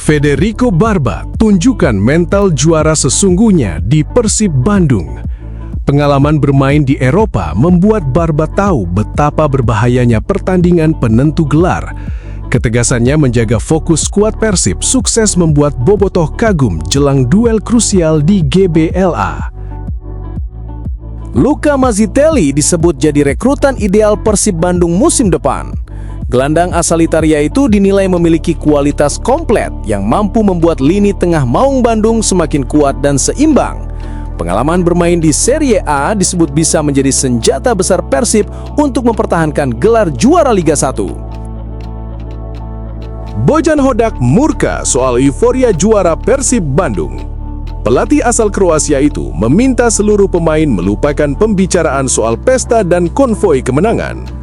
Federico Barba tunjukkan mental juara sesungguhnya di Persib Bandung. Pengalaman bermain di Eropa membuat Barba tahu betapa berbahayanya pertandingan penentu gelar. Ketegasannya menjaga fokus skuad Persib sukses membuat bobotoh kagum jelang duel krusial di GBLA. Luka Mazitelli disebut jadi rekrutan ideal Persib Bandung musim depan. Gelandang asal Italia itu dinilai memiliki kualitas komplit yang mampu membuat lini tengah Maung Bandung semakin kuat dan seimbang. Pengalaman bermain di Serie A disebut bisa menjadi senjata besar Persib untuk mempertahankan gelar juara Liga 1. Bojan Hodak murka soal euforia juara Persib Bandung. Pelatih asal Kroasia itu meminta seluruh pemain melupakan pembicaraan soal pesta dan konvoi kemenangan.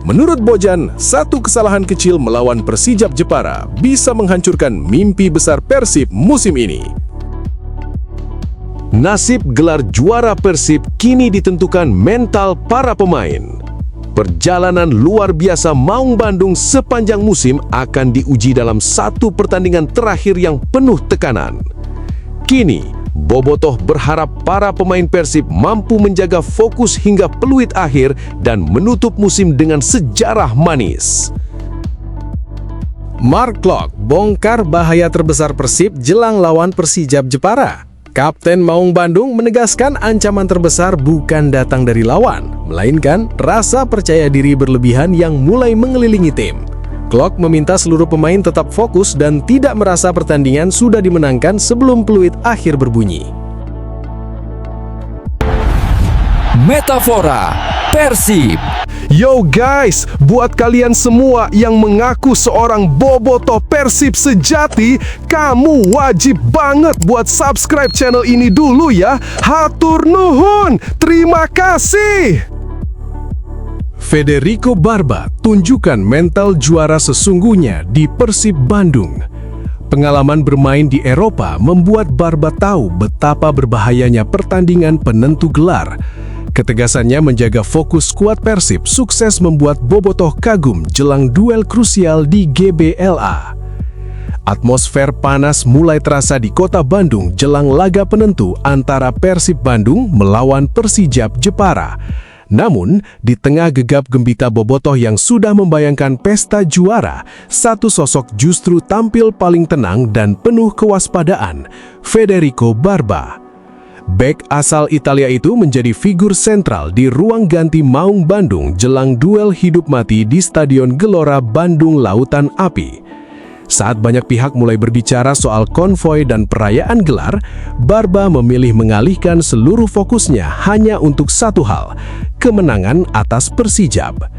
Menurut Bojan, satu kesalahan kecil melawan Persijap Jepara bisa menghancurkan mimpi besar Persib musim ini. Nasib gelar juara Persib kini ditentukan mental para pemain. Perjalanan luar biasa Maung Bandung sepanjang musim akan diuji dalam satu pertandingan terakhir yang penuh tekanan. Kini, bobotoh berharap para pemain Persib mampu menjaga fokus hingga peluit akhir dan menutup musim dengan sejarah manis. Mark Klok bongkar bahaya terbesar Persib jelang lawan Persijap Jepara. Kapten Maung Bandung menegaskan ancaman terbesar bukan datang dari lawan, melainkan rasa percaya diri berlebihan yang mulai mengelilingi tim. Klok meminta seluruh pemain tetap fokus dan tidak merasa pertandingan sudah dimenangkan sebelum peluit akhir berbunyi. Metafora Persib. Yo guys, buat kalian semua yang mengaku seorang bobotoh Persib sejati, kamu wajib banget buat subscribe channel ini dulu ya. Hatur nuhun, terima kasih. Federico Barba tunjukkan mental juara sesungguhnya di Persib Bandung. Pengalaman bermain di Eropa membuat Barba tahu betapa berbahayanya pertandingan penentu gelar. Ketegasannya menjaga fokus skuad Persib sukses membuat bobotoh kagum jelang duel krusial di GBLA. Atmosfer panas mulai terasa di kota Bandung jelang laga penentu antara Persib Bandung melawan Persijap Jepara. Namun, di tengah gegap gempita bobotoh yang sudah membayangkan pesta juara, satu sosok justru tampil paling tenang dan penuh kewaspadaan, Federico Barba. Bek asal Italia itu menjadi figur sentral di ruang ganti Maung Bandung jelang duel hidup mati di Stadion Gelora Bandung Lautan Api. Saat banyak pihak mulai berbicara soal konvoi dan perayaan gelar, Barba memilih mengalihkan seluruh fokusnya hanya untuk satu hal, kemenangan atas Persijap.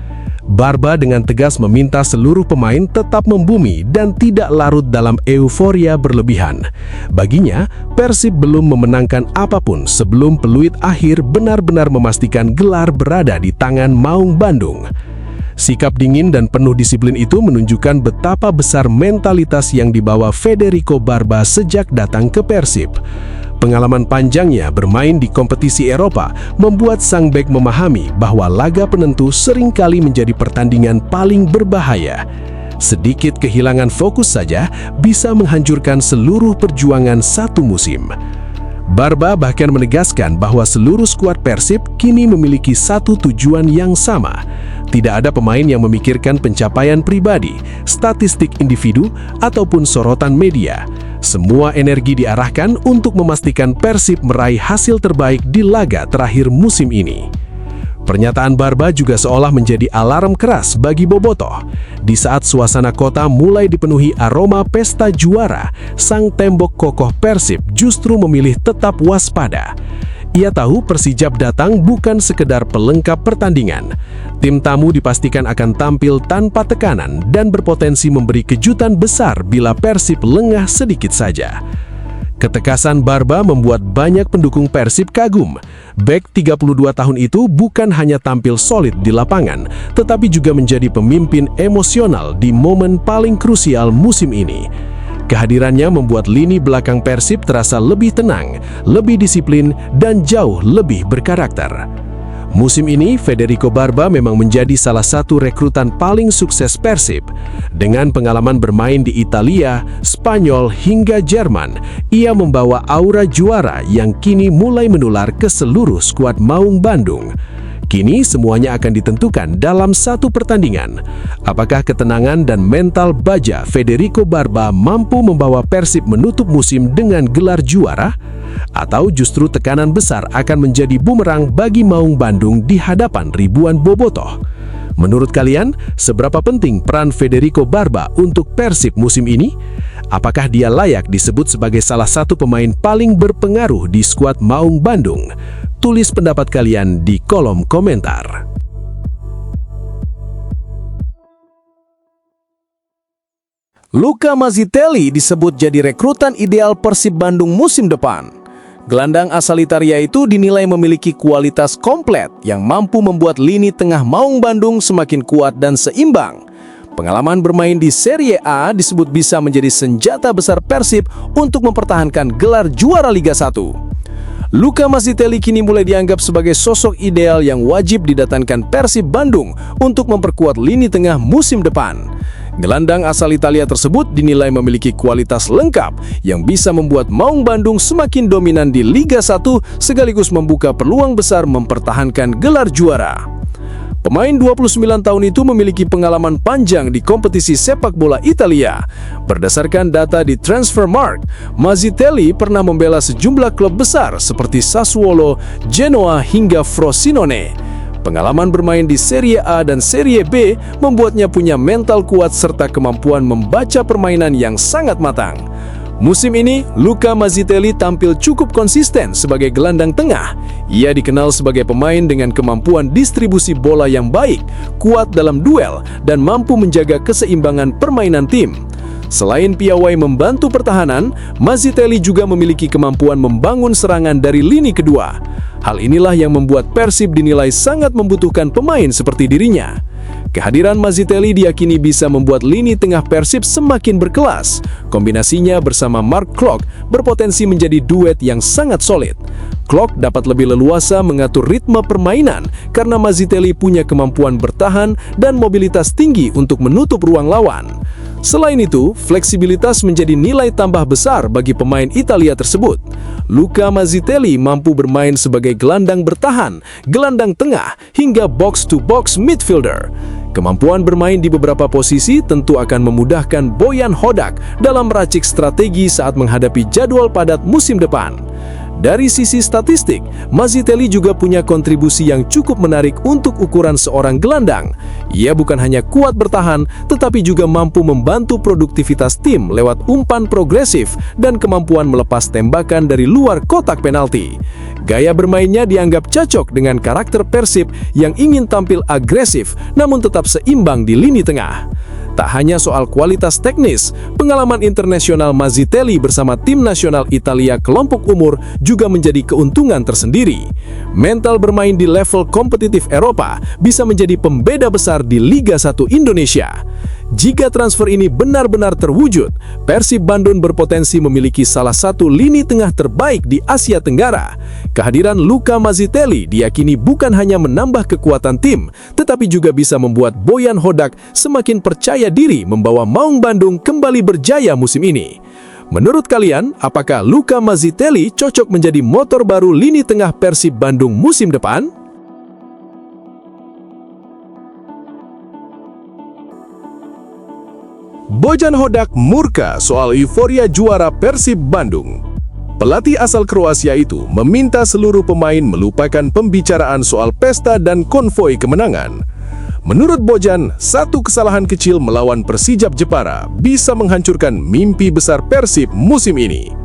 Barba dengan tegas meminta seluruh pemain tetap membumi dan tidak larut dalam euforia berlebihan. Baginya, Persib belum memenangkan apapun sebelum peluit akhir benar-benar memastikan gelar berada di tangan Maung Bandung. Sikap dingin dan penuh disiplin itu menunjukkan betapa besar mentalitas yang dibawa Federico Barba sejak datang ke Persib. Pengalaman panjangnya bermain di kompetisi Eropa membuat sang bek memahami bahwa laga penentu seringkali menjadi pertandingan paling berbahaya. Sedikit kehilangan fokus saja bisa menghancurkan seluruh perjuangan satu musim. Barba bahkan menegaskan bahwa seluruh skuad Persib kini memiliki satu tujuan yang sama. Tidak ada pemain yang memikirkan pencapaian pribadi, statistik individu, ataupun sorotan media. Semua energi diarahkan untuk memastikan Persib meraih hasil terbaik di laga terakhir musim ini. Pernyataan Barba juga seolah menjadi alarm keras bagi bobotoh. Di saat suasana kota mulai dipenuhi aroma pesta juara, sang tembok kokoh Persib justru memilih tetap waspada. Ia tahu Persijap datang bukan sekedar pelengkap pertandingan. Tim tamu dipastikan akan tampil tanpa tekanan dan berpotensi memberi kejutan besar bila Persib lengah sedikit saja. Ketegasan Barba membuat banyak pendukung Persib kagum. Bek 32 tahun itu bukan hanya tampil solid di lapangan, tetapi juga menjadi pemimpin emosional di momen paling krusial musim ini. Kehadirannya membuat lini belakang Persib terasa lebih tenang, lebih disiplin, dan jauh lebih berkarakter. Musim ini, Federico Barba memang menjadi salah satu rekrutan paling sukses Persib. Dengan pengalaman bermain di Italia, Spanyol, hingga Jerman, ia membawa aura juara yang kini mulai menular ke seluruh skuad Maung Bandung. Kini semuanya akan ditentukan dalam satu pertandingan. Apakah ketenangan dan mental baja Federico Barba mampu membawa Persib menutup musim dengan gelar juara? Atau justru tekanan besar akan menjadi bumerang bagi Maung Bandung di hadapan ribuan bobotoh? Menurut kalian, seberapa penting peran Federico Barba untuk Persib musim ini? Apakah dia layak disebut sebagai salah satu pemain paling berpengaruh di skuad Maung Bandung? Tulis pendapat kalian di kolom komentar. Luka Mazitelli disebut jadi rekrutan ideal Persib Bandung musim depan. Gelandang asal Italia itu dinilai memiliki kualitas komplit yang mampu membuat lini tengah Maung Bandung semakin kuat dan seimbang. Pengalaman bermain di Serie A disebut bisa menjadi senjata besar Persib untuk mempertahankan gelar juara Liga 1. Luka Mazitelli kini mulai dianggap sebagai sosok ideal yang wajib didatangkan Persib Bandung untuk memperkuat lini tengah musim depan. Gelandang asal Italia tersebut dinilai memiliki kualitas lengkap yang bisa membuat Maung Bandung semakin dominan di Liga 1 sekaligus membuka peluang besar mempertahankan gelar juara. Pemain 29 tahun itu memiliki pengalaman panjang di kompetisi sepak bola Italia. Berdasarkan data di Transfermarkt, Mazitelli pernah membela sejumlah klub besar seperti Sassuolo, Genoa hingga Frosinone. Pengalaman bermain di Serie A dan Serie B membuatnya punya mental kuat serta kemampuan membaca permainan yang sangat matang. Musim ini, Luka Mazitelli tampil cukup konsisten sebagai gelandang tengah. Ia dikenal sebagai pemain dengan kemampuan distribusi bola yang baik, kuat dalam duel, dan mampu menjaga keseimbangan permainan tim. Selain piawai membantu pertahanan, Mazitelli juga memiliki kemampuan membangun serangan dari lini kedua. Hal inilah yang membuat Persib dinilai sangat membutuhkan pemain seperti dirinya. Kehadiran Mazitelli diyakini bisa membuat lini tengah Persib semakin berkelas. Kombinasinya bersama Mark Klok berpotensi menjadi duet yang sangat solid. Klok dapat lebih leluasa mengatur ritme permainan karena Mazitelli punya kemampuan bertahan dan mobilitas tinggi untuk menutup ruang lawan. Selain itu, fleksibilitas menjadi nilai tambah besar bagi pemain Italia tersebut. Luka Mazitelli mampu bermain sebagai gelandang bertahan, gelandang tengah, hingga box-to-box midfielder. Kemampuan bermain di beberapa posisi tentu akan memudahkan Bojan Hodak dalam meracik strategi saat menghadapi jadwal padat musim depan. Dari sisi statistik, Mazitelli juga punya kontribusi yang cukup menarik untuk ukuran seorang gelandang. Ia bukan hanya kuat bertahan, tetapi juga mampu membantu produktivitas tim lewat umpan progresif dan kemampuan melepas tembakan dari luar kotak penalti. Gaya bermainnya dianggap cocok dengan karakter Persib yang ingin tampil agresif namun tetap seimbang di lini tengah. Tak hanya soal kualitas teknis, pengalaman internasional Mazitelli bersama tim nasional Italia kelompok umur juga menjadi keuntungan tersendiri. Mental bermain di level kompetitif Eropa bisa menjadi pembeda besar di Liga 1 Indonesia. Jika transfer ini benar-benar terwujud, Persib Bandung berpotensi memiliki salah satu lini tengah terbaik di Asia Tenggara. Kehadiran Luka Mazitelli diyakini bukan hanya menambah kekuatan tim, tetapi juga bisa membuat Bojan Hodak semakin percaya diri membawa Maung Bandung kembali berjaya musim ini. Menurut kalian, apakah Luka Mazitelli cocok menjadi motor baru lini tengah Persib Bandung musim depan? Bojan Hodak murka soal euforia juara Persib Bandung. Pelatih asal Kroasia itu meminta seluruh pemain melupakan pembicaraan soal pesta dan konvoi kemenangan. Menurut Bojan, satu kesalahan kecil melawan Persijap Jepara bisa menghancurkan mimpi besar Persib musim ini.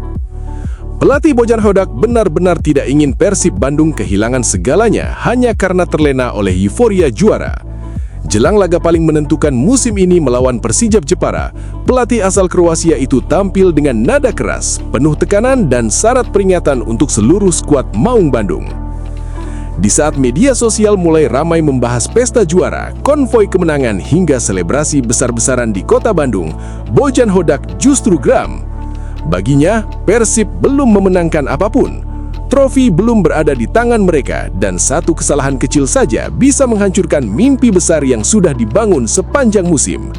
Pelatih Bojan Hodak benar-benar tidak ingin Persib Bandung kehilangan segalanya hanya karena terlena oleh euforia juara. Jelang laga paling menentukan musim ini melawan Persijap Jepara, pelatih asal Kroasia itu tampil dengan nada keras, penuh tekanan dan syarat peringatan untuk seluruh skuad Maung Bandung. Di saat media sosial mulai ramai membahas pesta juara, konvoi kemenangan hingga selebrasi besar-besaran di kota Bandung, Bojan Hodak justru geram. Baginya, Persib belum memenangkan apapun. Trofi belum berada di tangan mereka dan satu kesalahan kecil saja bisa menghancurkan mimpi besar yang sudah dibangun sepanjang musim.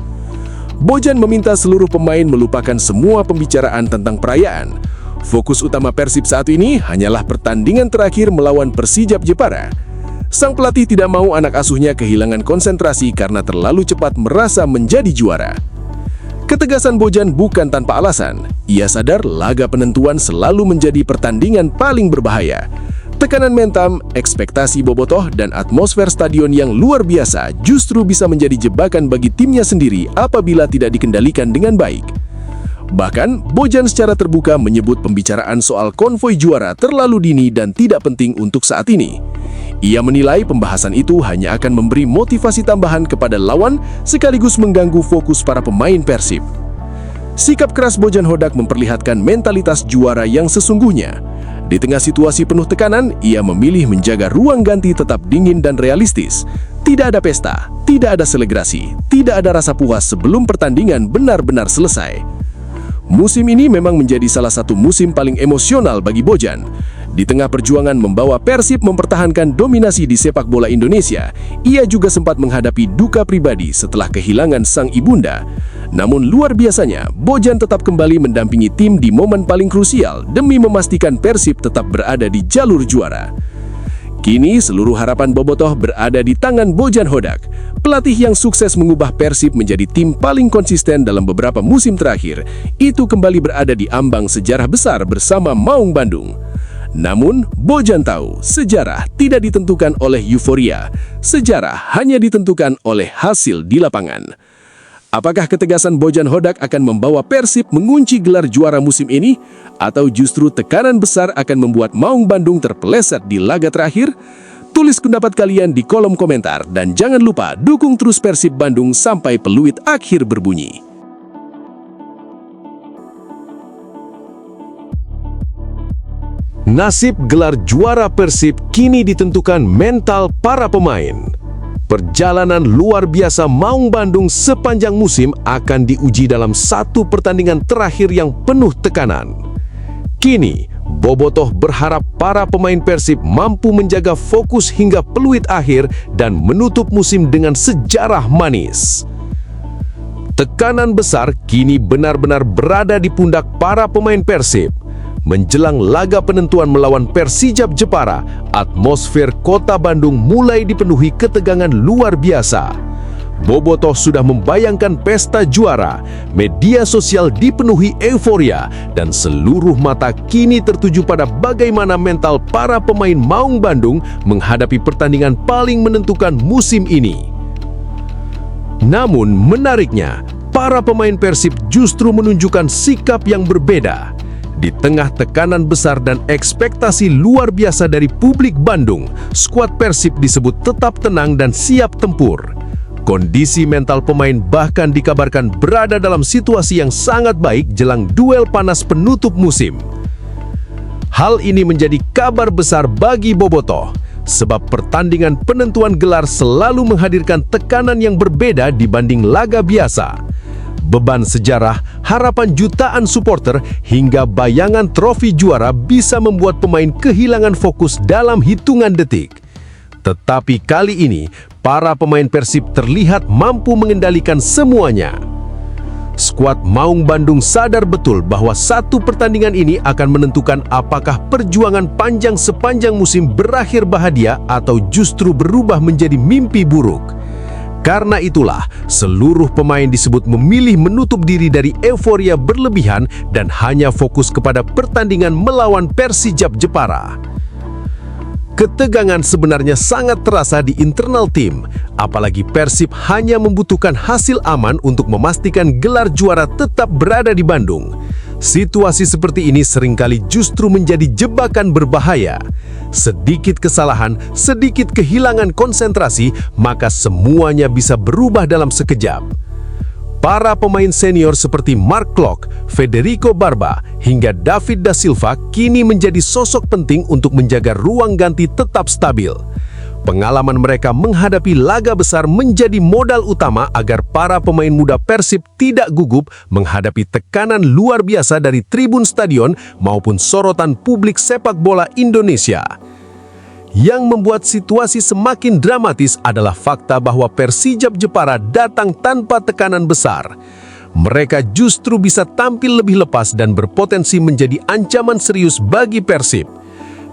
Bojan meminta seluruh pemain melupakan semua pembicaraan tentang perayaan. Fokus utama Persib saat ini hanyalah pertandingan terakhir melawan Persijap Jepara. Sang pelatih tidak mau anak asuhnya kehilangan konsentrasi karena terlalu cepat merasa menjadi juara. Ketegasan Bojan bukan tanpa alasan. Ia sadar laga penentuan selalu menjadi pertandingan paling berbahaya. Tekanan mental, ekspektasi bobotoh, dan atmosfer stadion yang luar biasa justru bisa menjadi jebakan bagi timnya sendiri apabila tidak dikendalikan dengan baik. Bahkan, Bojan secara terbuka menyebut pembicaraan soal konvoi juara terlalu dini dan tidak penting untuk saat ini. Ia menilai pembahasan itu hanya akan memberi motivasi tambahan kepada lawan sekaligus mengganggu fokus para pemain Persib. Sikap keras Bojan Hodak memperlihatkan mentalitas juara yang sesungguhnya. Di tengah situasi penuh tekanan, ia memilih menjaga ruang ganti tetap dingin dan realistis. Tidak ada pesta, tidak ada selebrasi, tidak ada rasa puas sebelum pertandingan benar-benar selesai. Musim ini memang menjadi salah satu musim paling emosional bagi Bojan. Di tengah perjuangan membawa Persib mempertahankan dominasi di sepak bola Indonesia, ia juga sempat menghadapi duka pribadi setelah kehilangan sang ibunda. Namun luar biasanya, Bojan tetap kembali mendampingi tim di momen paling krusial demi memastikan Persib tetap berada di jalur juara. Kini seluruh harapan bobotoh berada di tangan Bojan Hodak, pelatih yang sukses mengubah Persib menjadi tim paling konsisten dalam beberapa musim terakhir. Itu kembali berada di ambang sejarah besar bersama Maung Bandung. Namun, Bojan tahu sejarah tidak ditentukan oleh euforia, sejarah hanya ditentukan oleh hasil di lapangan. Apakah ketegasan Bojan Hodak akan membawa Persib mengunci gelar juara musim ini? Atau justru tekanan besar akan membuat Maung Bandung terpeleset di laga terakhir? Tulis pendapat kalian di kolom komentar dan jangan lupa dukung terus Persib Bandung sampai peluit akhir berbunyi. Nasib gelar juara Persib kini ditentukan mental para pemain. Perjalanan luar biasa Maung Bandung sepanjang musim akan diuji dalam satu pertandingan terakhir yang penuh tekanan. Kini, bobotoh berharap para pemain Persib mampu menjaga fokus hingga peluit akhir dan menutup musim dengan sejarah manis. Tekanan besar kini benar-benar berada di pundak para pemain Persib. Menjelang laga penentuan melawan Persijap Jepara, atmosfer kota Bandung mulai dipenuhi ketegangan luar biasa. Bobotoh sudah membayangkan pesta juara, media sosial dipenuhi euforia, dan seluruh mata kini tertuju pada bagaimana mental para pemain Maung Bandung menghadapi pertandingan paling menentukan musim ini. Namun menariknya, para pemain Persib justru menunjukkan sikap yang berbeda. Di tengah tekanan besar dan ekspektasi luar biasa dari publik Bandung, skuad Persib disebut tetap tenang dan siap tempur. Kondisi mental pemain bahkan dikabarkan berada dalam situasi yang sangat baik jelang duel panas penutup musim. Hal ini menjadi kabar besar bagi bobotoh, sebab pertandingan penentuan gelar selalu menghadirkan tekanan yang berbeda dibanding laga biasa. Beban sejarah, harapan jutaan supporter, hingga bayangan trofi juara bisa membuat pemain kehilangan fokus dalam hitungan detik. Tetapi kali ini, para pemain Persib terlihat mampu mengendalikan semuanya. Skuad Maung Bandung sadar betul bahwa satu pertandingan ini akan menentukan apakah perjuangan panjang sepanjang musim berakhir bahagia atau justru berubah menjadi mimpi buruk. Karena itulah, seluruh pemain disebut memilih menutup diri dari euforia berlebihan dan hanya fokus kepada pertandingan melawan Persijap Jepara. Ketegangan sebenarnya sangat terasa di internal tim, apalagi Persib hanya membutuhkan hasil aman untuk memastikan gelar juara tetap berada di Bandung. Situasi seperti ini seringkali justru menjadi jebakan berbahaya. Sedikit kesalahan, sedikit kehilangan konsentrasi, maka semuanya bisa berubah dalam sekejap. Para pemain senior seperti Mark Klok, Federico Barba, hingga David da Silva kini menjadi sosok penting untuk menjaga ruang ganti tetap stabil. Pengalaman mereka menghadapi laga besar menjadi modal utama agar para pemain muda Persib tidak gugup menghadapi tekanan luar biasa dari tribun stadion maupun sorotan publik sepak bola Indonesia. Yang membuat situasi semakin dramatis adalah fakta bahwa Persijap Jepara datang tanpa tekanan besar. Mereka justru bisa tampil lebih lepas dan berpotensi menjadi ancaman serius bagi Persib.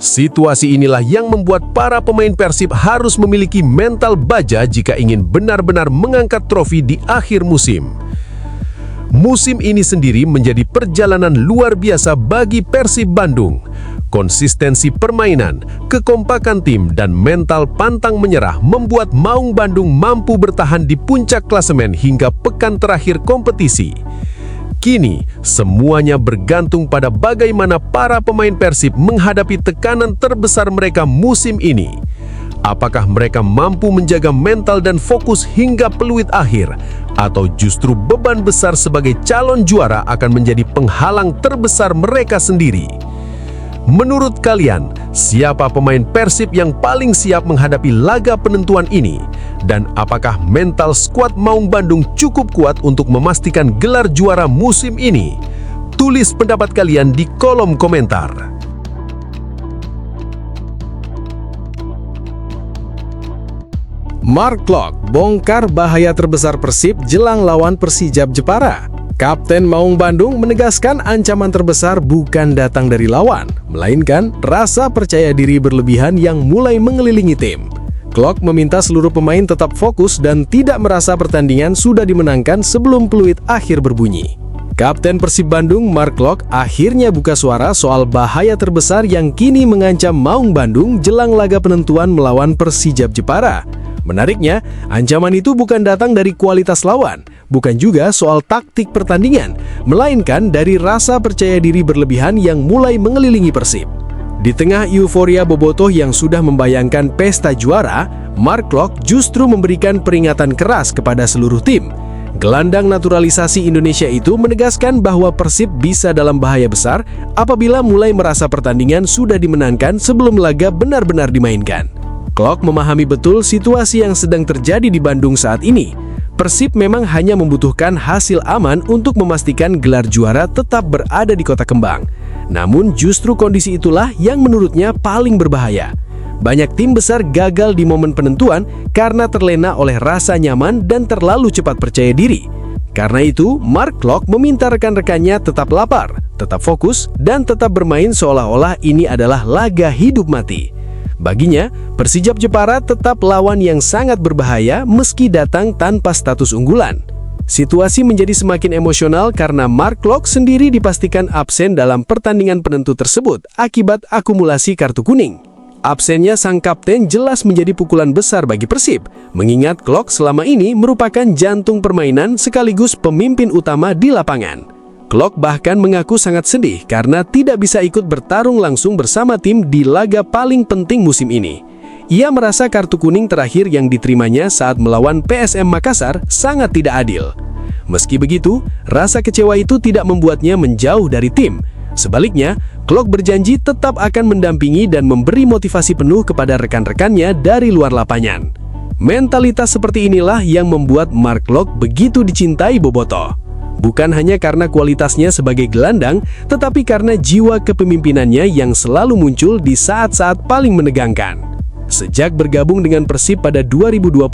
Situasi inilah yang membuat para pemain Persib harus memiliki mental baja jika ingin benar-benar mengangkat trofi di akhir musim. Musim ini sendiri menjadi perjalanan luar biasa bagi Persib Bandung. Konsistensi permainan, kekompakan tim, dan mental pantang menyerah membuat Maung Bandung mampu bertahan di puncak klasemen hingga pekan terakhir kompetisi. Kini, semuanya bergantung pada bagaimana para pemain Persib menghadapi tekanan terbesar mereka musim ini. Apakah mereka mampu menjaga mental dan fokus hingga peluit akhir, atau justru beban besar sebagai calon juara akan menjadi penghalang terbesar mereka sendiri? Menurut kalian, siapa pemain Persib yang paling siap menghadapi laga penentuan ini? Dan apakah mental skuad Maung Bandung cukup kuat untuk memastikan gelar juara musim ini? Tulis pendapat kalian di kolom komentar. Mark Klok bongkar bahaya terbesar Persib jelang lawan Persijap Jepara. Kapten Maung Bandung menegaskan ancaman terbesar bukan datang dari lawan, melainkan rasa percaya diri berlebihan yang mulai mengelilingi tim. Klok meminta seluruh pemain tetap fokus dan tidak merasa pertandingan sudah dimenangkan sebelum peluit akhir berbunyi. Kapten Persib Bandung, Mark Klok, akhirnya buka suara soal bahaya terbesar yang kini mengancam Maung Bandung jelang laga penentuan melawan Persijap Jepara. Menariknya, ancaman itu bukan datang dari kualitas lawan, bukan juga soal taktik pertandingan, melainkan dari rasa percaya diri berlebihan yang mulai mengelilingi Persib. Di tengah euforia bobotoh yang sudah membayangkan pesta juara, Mark Klok justru memberikan peringatan keras kepada seluruh tim. Gelandang naturalisasi Indonesia itu menegaskan bahwa Persib bisa dalam bahaya besar apabila mulai merasa pertandingan sudah dimenangkan sebelum laga benar-benar dimainkan. Klok memahami betul situasi yang sedang terjadi di Bandung saat ini. Persib memang hanya membutuhkan hasil aman untuk memastikan gelar juara tetap berada di Kota Kembang. Namun justru kondisi itulah yang menurutnya paling berbahaya. Banyak tim besar gagal di momen penentuan karena terlena oleh rasa nyaman dan terlalu cepat percaya diri. Karena itu, Mark Klok meminta rekan-rekannya tetap lapar, tetap fokus, dan tetap bermain seolah-olah ini adalah laga hidup mati. Baginya, Persijap Jepara tetap lawan yang sangat berbahaya meski datang tanpa status unggulan. Situasi menjadi semakin emosional karena Mark Klok sendiri dipastikan absen dalam pertandingan penentu tersebut akibat akumulasi kartu kuning. Absennya sang kapten jelas menjadi pukulan besar bagi Persib, mengingat Klok selama ini merupakan jantung permainan sekaligus pemimpin utama di lapangan. Klok bahkan mengaku sangat sedih karena tidak bisa ikut bertarung langsung bersama tim di laga paling penting musim ini. Ia merasa kartu kuning terakhir yang diterimanya saat melawan PSM Makassar sangat tidak adil. Meski begitu, rasa kecewa itu tidak membuatnya menjauh dari tim. Sebaliknya, Klok berjanji tetap akan mendampingi dan memberi motivasi penuh kepada rekan-rekannya dari luar lapangan. Mentalitas seperti inilah yang membuat Mark Klok begitu dicintai bobotoh. Bukan hanya karena kualitasnya sebagai gelandang, tetapi karena jiwa kepemimpinannya yang selalu muncul di saat-saat paling menegangkan. Sejak bergabung dengan Persib pada 2021,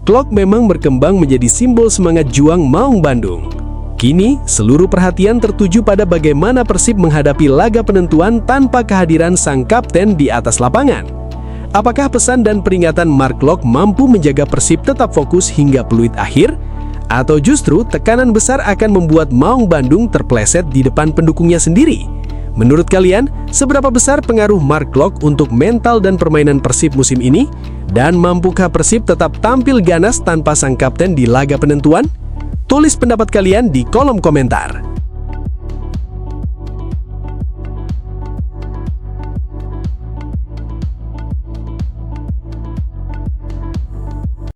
Klok memang berkembang menjadi simbol semangat juang Maung Bandung. Kini, seluruh perhatian tertuju pada bagaimana Persib menghadapi laga penentuan tanpa kehadiran sang kapten di atas lapangan. Apakah pesan dan peringatan Mark Klok mampu menjaga Persib tetap fokus hingga peluit akhir? Atau justru tekanan besar akan membuat Maung Bandung terpleset di depan pendukungnya sendiri? Menurut kalian, seberapa besar pengaruh Mark Klok untuk mental dan permainan Persib musim ini? Dan mampukah Persib tetap tampil ganas tanpa sang kapten di laga penentuan? Tulis pendapat kalian di kolom komentar.